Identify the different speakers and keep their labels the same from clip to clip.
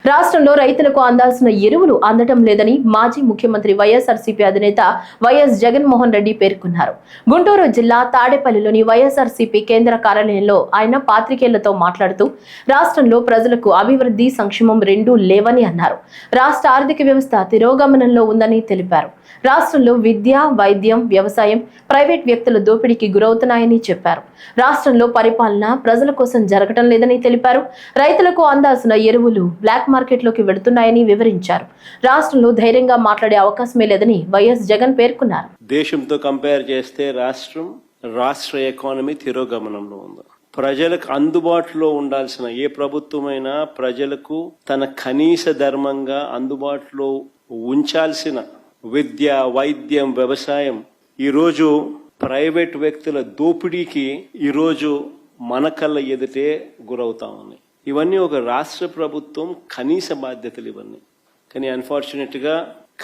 Speaker 1: రాష్ట్రంలో రైతులకు అందాల్సిన ఎరువులు అందటం లేదని మాజీ ముఖ్యమంత్రి వైఎస్ఆర్సీపీ అధినేత వైఎస్ జగన్మోహన్ రెడ్డి పేర్కొన్నారు. గుంటూరు జిల్లా తాడేపల్లిలోని వైఎస్ఆర్సీపీ కేంద్ర కార్యాలయంలో ఆయన పాత్రికేయులతో మాట్లాడుతూ రాష్ట్రంలో ప్రజలకు అభివృద్ధి సంక్షేమం రెండూ లేవని అన్నారు. రాష్ట్ర ఆర్థిక వ్యవస్థ తిరోగమనంలో ఉందని తెలిపారు. రాష్ట్రంలో విద్య, వైద్యం, వ్యవసాయం ప్రైవేట్ వ్యక్తుల దోపిడీకి గురవుతున్నాయని చెప్పారు. రాష్ట్రంలో పరిపాలన ప్రజల కోసం జరగటం లేదని తెలిపారు. రైతులకు అందాల్సిన ఎరువులు బ్లాక్ మార్కెట్లోకి వెళుతున్నాయని వివరించారు. రాష్ట్రంలో ధైర్యంగా మాట్లాడే అవకాశమే లేదని వైఎస్ జగన్ పేర్కొన్నారు.
Speaker 2: దేశంతో కంపేర్ చేస్తే రాష్ట్ర ఎకానమీ తిరోగమనంలో ఉంది. ప్రజలకు అందుబాటులో ఉండాల్సిన ఏ ప్రభుత్వమైనా ప్రజలకు తన కనీస ధర్మంగా అందుబాటులో ఉంచాల్సిన విద్య, వైద్యం, వ్యవసాయం ఈరోజు ప్రైవేట్ వ్యక్తుల దోపిడీకి ఈరోజు మన కళ్ళ ఎదుటే గురవుతా ఉన్నాయి. ఇవన్నీ ఒక రాష్ట్ర ప్రభుత్వం కనీస బాధ్యతలు ఇవన్నీ. కానీ అన్ఫార్చునేట్గా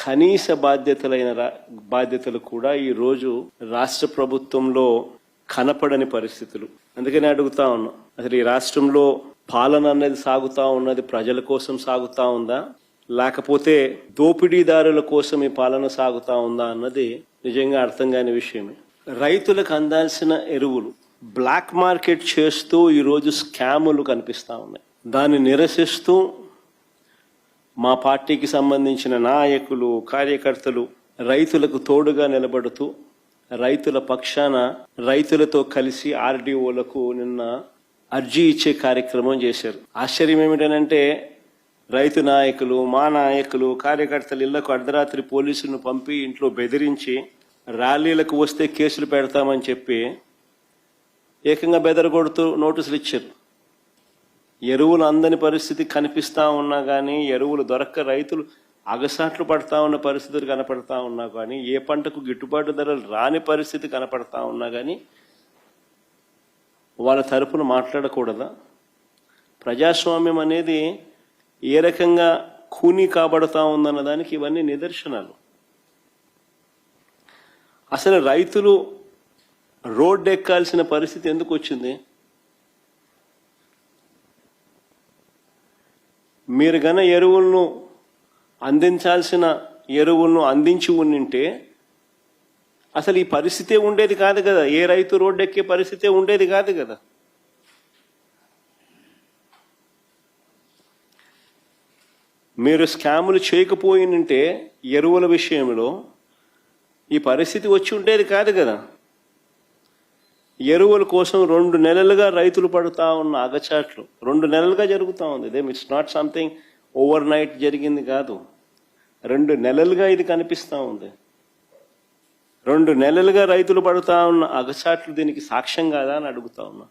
Speaker 2: కనీస బాధ్యతలు కూడా ఈరోజు రాష్ట్ర ప్రభుత్వంలో కనపడని పరిస్థితులు. అందుకని అడుగుతా ఉన్నా, అసలు ఈ రాష్ట్రంలో పాలన అనేది సాగుతా ఉన్నది ప్రజల కోసం సాగుతా ఉందా, లేకపోతే దోపిడీదారుల కోసం ఈ పాలన సాగుతా ఉందా అన్నది నిజంగా అర్థం కాని విషయమే. రైతులకు అందాల్సిన ఎరువులు బ్లాక్ మార్కెట్ చేస్తూ ఈరోజు స్కాములు కనిపిస్తా ఉన్నాయి. దాన్ని నిరసిస్తూ మా పార్టీకి సంబంధించిన నాయకులు, కార్యకర్తలు రైతులకు తోడుగా నిలబడుతూ రైతుల పక్షాన రైతులతో కలిసి ఆర్డీఓలకు నిన్న అర్జీ ఇచ్చే కార్యక్రమం చేశారు. ఆశ్చర్యం ఏమిటనంటే రైతు నాయకులు, మా నాయకులు, కార్యకర్తలు ఇళ్లకు అర్ధరాత్రి పోలీసులను పంపి ఇంట్లో బెదిరించి ర్యాలీలకు వస్తే కేసులు పెడతామని చెప్పి ఏకంగా బెదరగొడుతూ నోటీసులు ఇచ్చారు. ఎరువులు అందని పరిస్థితి కనిపిస్తా ఉన్నా కానీ, ఎరువులు దొరక్క రైతులు అగసాట్లు పడతా ఉన్న పరిస్థితులు కనపడతా ఉన్నా కానీ, ఏ పంటకు గిట్టుబాటు ధరలు రాని పరిస్థితి కనపడతా ఉన్నా కానీ వాళ్ళ తరపున మాట్లాడకూడదా? ప్రజాస్వామ్యం అనేది ఏ రకంగా ఖూనీ కాబడతా ఉందన్న దానికి ఇవన్నీ నిదర్శనాలు. అసలు రైతులు రోడ్డు ఎక్కాల్సిన పరిస్థితి ఎందుకు వచ్చింది? మీరు గన ఎరువులను అందించి ఉండింటే అసలు ఈ పరిస్థితే ఉండేది కాదు కదా. ఏ రైతు రోడ్డు ఎక్కే పరిస్థితే ఉండేది కాదు కదా. మీరు స్కాములు చేయకపోయినంటే ఎరువుల విషయంలో ఈ పరిస్థితి వచ్చి ఉండేది కాదు కదా. ఎరువుల కోసం 2 నెలలుగా రైతులు పడుతూ ఉన్న అగచాట్లు 2 నెలలుగా జరుగుతూ ఉంది. It's not something over night జరిగింది కాదు. 2 నెలలుగా ఇది కనిపిస్తూ ఉంది. 2 నెలలుగా రైతులు పడుతూ ఉన్న అగచాట్లు దీనికి సాక్ష్యం కాదా అని అడుగుతా ఉన్నా.